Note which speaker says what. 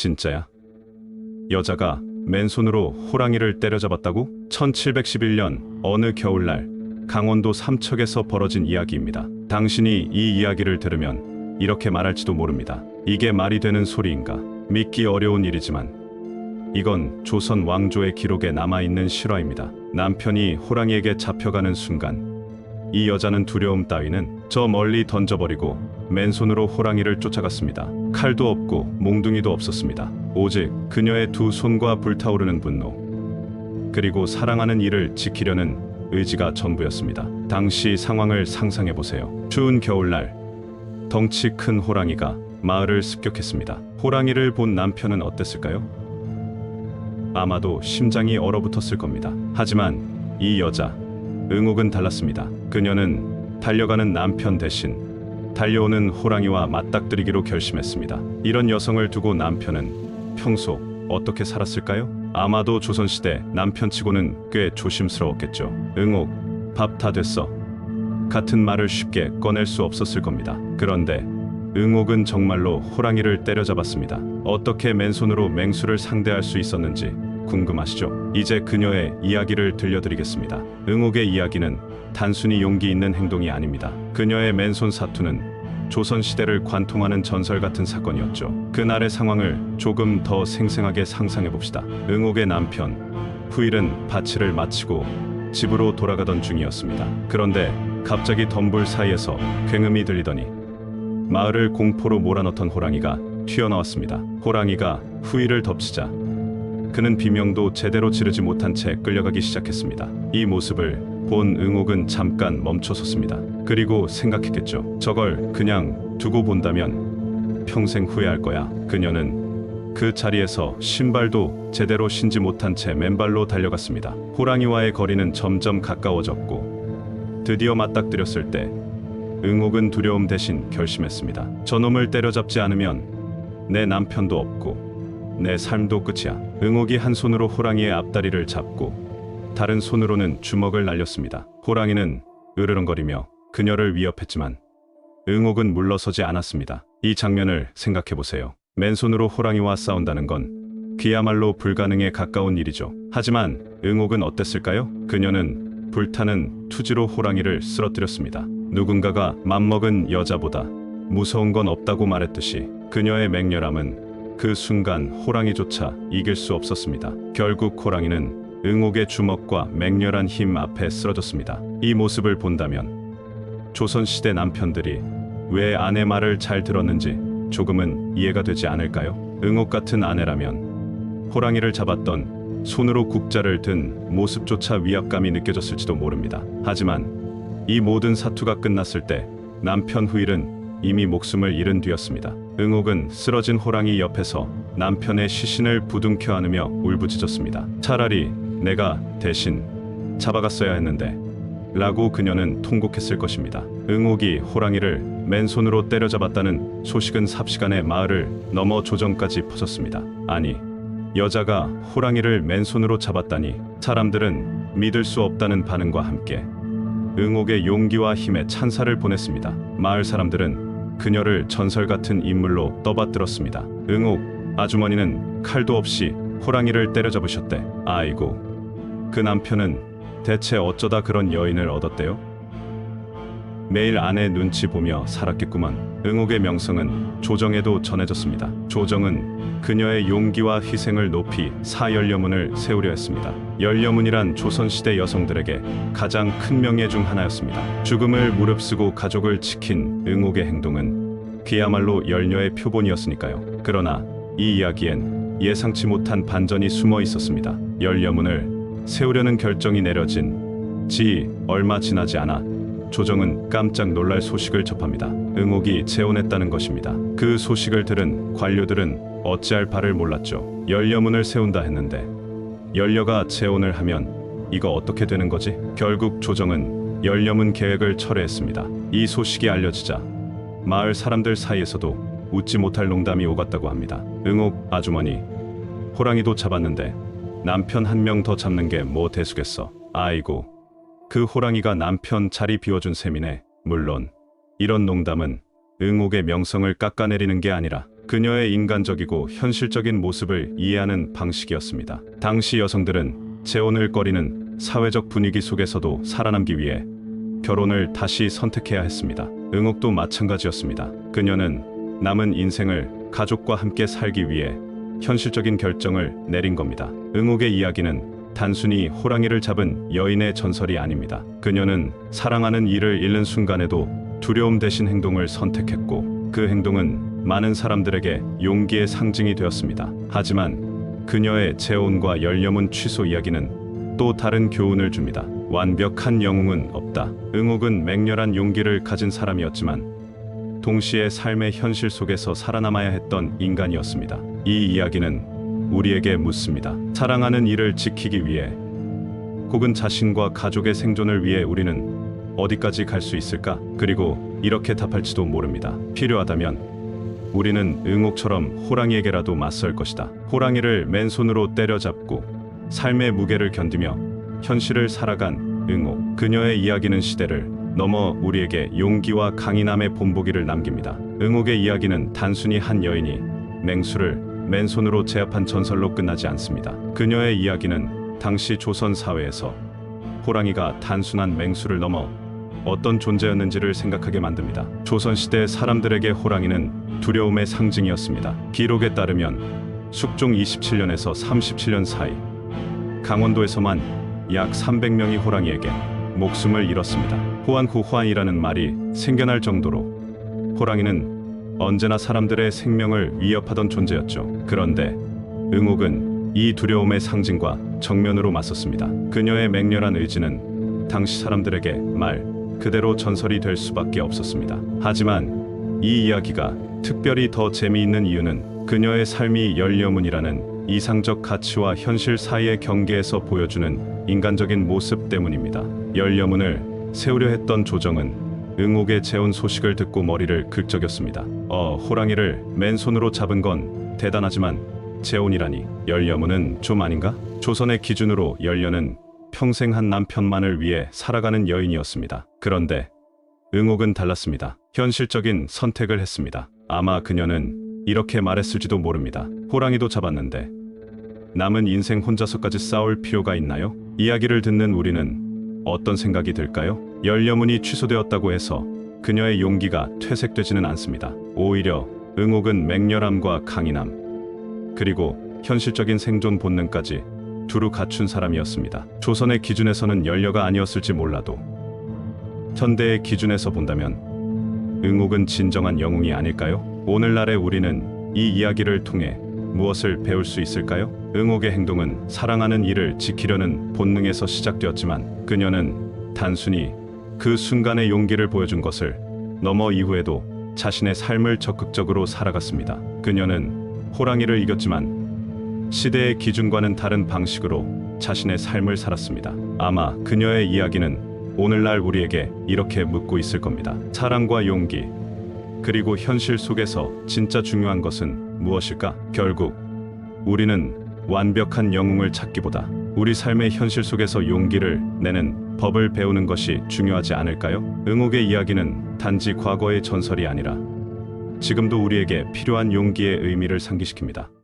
Speaker 1: 진짜야? 여자가 맨손으로 호랑이를 때려잡았다고? 1711년 어느 겨울날 강원도 삼척에서 벌어진 이야기입니다. 당신이 이 이야기를 들으면 이렇게 말할지도 모릅니다. 이게 말이 되는 소리인가? 믿기 어려운 일이지만 이건 조선 왕조의 기록에 남아있는 실화입니다. 남편이 호랑이에게 잡혀가는 순간 이 여자는 두려움 따위는 저 멀리 던져버리고 맨손으로 호랑이를 쫓아갔습니다. 칼도 없고 몽둥이도 없었습니다. 오직 그녀의 두 손과 불타오르는 분노, 그리고 사랑하는 이를 지키려는 의지가 전부였습니다. 당시 상황을 상상해보세요. 추운 겨울날 덩치 큰 호랑이가 마을을 습격했습니다. 호랑이를 본 남편은 어땠을까요? 아마도 심장이 얼어붙었을 겁니다. 하지만 이 여자 응옥은 달랐습니다. 그녀는 달려가는 남편 대신 달려오는 호랑이와 맞닥뜨리기로 결심했습니다. 이런 여성을 두고 남편은 평소 어떻게 살았을까요? 아마도 조선시대 남편치고는 꽤 조심스러웠겠죠. 응옥, 밥 다 됐어. 같은 말을 쉽게 꺼낼 수 없었을 겁니다. 그런데 응옥은 정말로 호랑이를 때려잡았습니다. 어떻게 맨손으로 맹수를 상대할 수 있었는지 궁금하시죠? 이제 그녀의 이야기를 들려드리겠습니다. 응옥의 이야기는 단순히 용기 있는 행동이 아닙니다. 그녀의 맨손 사투는 조선시대를 관통하는 전설 같은 사건이었죠. 그날의 상황을 조금 더 생생하게 상상해봅시다. 응옥의 남편 후일은 바치를 마치고 집으로 돌아가던 중이었습니다. 그런데 갑자기 덤불 사이에서 굉음이 들리더니 마을을 공포로 몰아넣던 호랑이가 튀어나왔습니다. 호랑이가 후일을 덮치자 그는 비명도 제대로 지르지 못한 채 끌려가기 시작했습니다. 이 모습을 본 응옥은 잠깐 멈춰섰습니다. 그리고 생각했겠죠. 저걸 그냥 두고 본다면 평생 후회할 거야. 그녀는 그 자리에서 신발도 제대로 신지 못한 채 맨발로 달려갔습니다. 호랑이와의 거리는 점점 가까워졌고 드디어 맞닥뜨렸을 때 응옥은 두려움 대신 결심했습니다. 저놈을 때려잡지 않으면 내 남편도 없고 내 삶도 끝이야. 응옥이 한 손으로 호랑이의 앞다리를 잡고 다른 손으로는 주먹을 날렸습니다. 호랑이는 으르렁거리며 그녀를 위협했지만 응옥은 물러서지 않았습니다. 이 장면을 생각해보세요. 맨손으로 호랑이와 싸운다는 건 그야말로 불가능에 가까운 일이죠. 하지만 응옥은 어땠을까요? 그녀는 불타는 투지로 호랑이를 쓰러뜨렸습니다. 누군가가 맘먹은 여자보다 무서운 건 없다고 말했듯이 그녀의 맹렬함은 그 순간 호랑이조차 이길 수 없었습니다. 결국 호랑이는 응옥의 주먹과 맹렬한 힘 앞에 쓰러졌습니다. 이 모습을 본다면 조선시대 남편들이 왜 아내 말을 잘 들었는지 조금은 이해가 되지 않을까요? 응옥 같은 아내라면 호랑이를 잡았던 손으로 국자를 든 모습조차 위압감이 느껴졌을지도 모릅니다. 하지만 이 모든 사투가 끝났을 때 남편 후일은 이미 목숨을 잃은 뒤였습니다. 응옥은 쓰러진 호랑이 옆에서 남편의 시신을 부둥켜 안으며 울부짖었습니다. 차라리 내가 대신 잡아갔어야 했는데 라고 그녀는 통곡했을 것입니다. 응옥이 호랑이를 맨손으로 때려잡았다는 소식은 삽시간에 마을을 넘어 조정까지 퍼졌습니다. 아니, 여자가 호랑이를 맨손으로 잡았다니. 사람들은 믿을 수 없다는 반응과 함께 응옥의 용기와 힘에 찬사를 보냈습니다. 마을 사람들은 그녀를 전설 같은 인물로 떠받들었습니다. 응옥 아주머니는 칼도 없이 호랑이를 때려잡으셨대. 아이고, 그 남편은 대체 어쩌다 그런 여인을 얻었대요? 매일 아내 눈치 보며 살았겠구먼. 응옥의 명성은 조정에도 전해졌습니다. 조정은 그녀의 용기와 희생을 높이 사열려문을 세우려 했습니다. 열려문이란 조선시대 여성들에게 가장 큰 명예 중 하나였습니다. 죽음을 무릅쓰고 가족을 지킨 응옥의 행동은 그야말로 열녀의 표본이었으니까요. 그러나 이 이야기엔 예상치 못한 반전이 숨어 있었습니다. 열려문을 세우려는 결정이 내려진 지 얼마 지나지 않아 조정은 깜짝 놀랄 소식을 접합니다. 응옥이 재혼했다는 것입니다. 그 소식을 들은 관료들은 어찌할 바를 몰랐죠. 열려문을 세운다 했는데 열려가 재혼을 하면 이거 어떻게 되는 거지? 결국 조정은 열려문 계획을 철회했습니다. 이 소식이 알려지자 마을 사람들 사이에서도 웃지 못할 농담이 오갔다고 합니다. 응옥 아주머니, 호랑이도 잡았는데 남편 한 명 더 잡는 게 뭐 대수겠어. 아이고, 그 호랑이가 남편 자리 비워준 셈이네. 물론 이런 농담은 응옥의 명성을 깎아내리는 게 아니라 그녀의 인간적이고 현실적인 모습을 이해하는 방식이었습니다. 당시 여성들은 재혼을 꺼리는 사회적 분위기 속에서도 살아남기 위해 결혼을 다시 선택해야 했습니다. 응옥도 마찬가지였습니다. 그녀는 남은 인생을 가족과 함께 살기 위해 현실적인 결정을 내린 겁니다. 응옥의 이야기는 단순히 호랑이를 잡은 여인의 전설이 아닙니다. 그녀는 사랑하는 이를 잃는 순간에도 두려움 대신 행동을 선택했고, 그 행동은 많은 사람들에게 용기의 상징이 되었습니다. 하지만 그녀의 재혼과 열려문 취소 이야기는 또 다른 교훈을 줍니다. 완벽한 영웅은 없다. 응옥은 맹렬한 용기를 가진 사람이었지만 동시에 삶의 현실 속에서 살아남아야 했던 인간이었습니다. 이 이야기는 우리에게 묻습니다. 사랑하는 이를 지키기 위해, 혹은 자신과 가족의 생존을 위해 우리는 어디까지 갈 수 있을까? 그리고 이렇게 답할지도 모릅니다. 필요하다면 우리는 응옥처럼 호랑이에게라도 맞설 것이다. 호랑이를 맨손으로 때려잡고 삶의 무게를 견디며 현실을 살아간 응옥. 그녀의 이야기는 시대를 넘어 우리에게 용기와 강인함의 본보기를 남깁니다. 응옥의 이야기는 단순히 한 여인이 맹수를 맨손으로 제압한 전설로 끝나지 않습니다. 그녀의 이야기는 당시 조선 사회에서 호랑이가 단순한 맹수를 넘어 어떤 존재였는지를 생각하게 만듭니다. 조선시대 사람들에게 호랑이는 두려움의 상징이었습니다. 기록에 따르면 숙종 27년에서 37년 사이 강원도에서만 약 300명이 호랑이에게 목숨을 잃었습니다. 호안쿠호안이라는 말이 생겨날 정도로 호랑이는 언제나 사람들의 생명을 위협하던 존재였죠. 그런데 응옥은 이 두려움의 상징과 정면으로 맞섰습니다. 그녀의 맹렬한 의지는 당시 사람들에게 말 그대로 전설이 될 수밖에 없었습니다. 하지만 이 이야기가 특별히 더 재미있는 이유는 그녀의 삶이 열려문이라는 이상적 가치와 현실 사이의 경계에서 보여주는 인간적인 모습 때문입니다. 열려문을 세우려 했던 조정은 응옥의 재혼 소식을 듣고 머리를 긁적였습니다. 호랑이를 맨손으로 잡은 건 대단하지만 재혼이라니, 열려문은 좀 아닌가? 조선의 기준으로 열려는 평생 한 남편만을 위해 살아가는 여인이었습니다. 그런데 응옥은 달랐습니다. 현실적인 선택을 했습니다. 아마 그녀는 이렇게 말했을지도 모릅니다. 호랑이도 잡았는데 남은 인생 혼자서까지 싸울 필요가 있나요? 이야기를 듣는 우리는 어떤 생각이 들까요? 열려문이 취소되었다고 해서 그녀의 용기가 퇴색되지는 않습니다. 오히려 응옥은 맹렬함과 강인함, 그리고 현실적인 생존 본능까지 두루 갖춘 사람이었습니다. 조선의 기준에서는 열려가 아니었을지 몰라도 현대의 기준에서 본다면 응옥은 진정한 영웅이 아닐까요? 오늘날의 우리는 이 이야기를 통해 무엇을 배울 수 있을까요? 응옥의 행동은 사랑하는 이를 지키려는 본능에서 시작되었지만 그녀는 단순히 그 순간의 용기를 보여준 것을 넘어 이후에도 자신의 삶을 적극적으로 살아갔습니다. 그녀는 호랑이를 이겼지만 시대의 기준과는 다른 방식으로 자신의 삶을 살았습니다. 아마 그녀의 이야기는 오늘날 우리에게 이렇게 묻고 있을 겁니다. 사랑과 용기, 그리고 현실 속에서 진짜 중요한 것은 무엇일까? 결국 우리는 완벽한 영웅을 찾기보다 우리 삶의 현실 속에서 용기를 내는 법을 배우는 것이 중요하지 않을까요? 응옥의 이야기는 단지 과거의 전설이 아니라 지금도 우리에게 필요한 용기의 의미를 상기시킵니다.